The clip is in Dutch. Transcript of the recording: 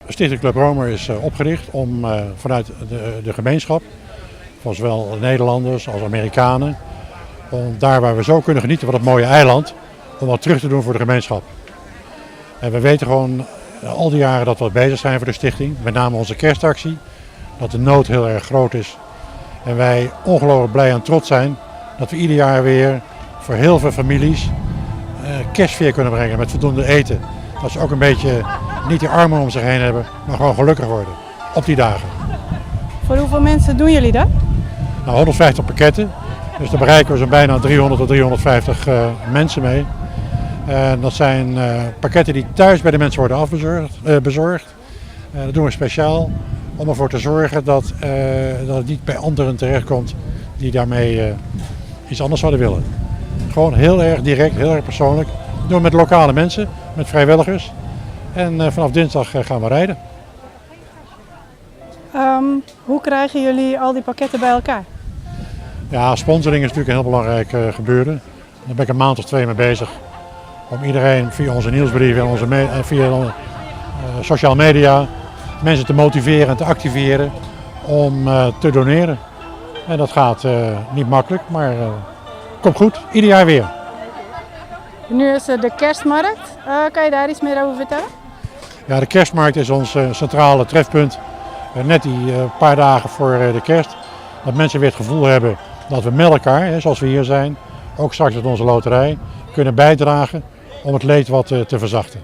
Stichting Club Rome is opgericht om vanuit de gemeenschap, van zowel Nederlanders als Amerikanen, om daar waar we zo kunnen genieten van het mooie eiland, om wat terug te doen voor de gemeenschap. En we weten gewoon al die jaren dat we bezig zijn voor de stichting, met name onze kerstactie, dat de nood heel erg groot is. En wij ongelooflijk blij en trots zijn dat we ieder jaar weer voor heel veel families kerstsfeer kunnen brengen met voldoende eten. Dat ze ook een beetje niet die armen om zich heen hebben, maar gewoon gelukkig worden op die dagen. Voor hoeveel mensen doen jullie dat? Nou, 150 pakketten, dus daar bereiken we zo'n bijna 300 tot 350 mensen mee. Dat zijn pakketten die thuis bij de mensen worden bezorgd. Dat doen we speciaal om ervoor te zorgen dat het niet bij anderen terechtkomt die daarmee iets anders zouden willen. Gewoon heel erg direct, heel erg persoonlijk. Dat doen we met lokale mensen, met vrijwilligers. En vanaf dinsdag gaan we rijden. Hoe krijgen jullie al die pakketten bij elkaar? Ja, sponsoring is natuurlijk een heel belangrijk gebeuren. Daar ben ik een maand of 2 mee bezig. Om iedereen via onze nieuwsbrieven en via sociale media mensen te motiveren en te activeren om te doneren. En dat gaat niet makkelijk, maar komt goed. Ieder jaar weer. Nu is de kerstmarkt. Kan je daar iets meer over vertellen? Ja, de kerstmarkt is ons centrale trefpunt. Net die paar dagen voor de kerst. Dat mensen weer het gevoel hebben dat we met elkaar, zoals we hier zijn, ook straks met onze loterij, kunnen bijdragen om het leed wat te verzachten.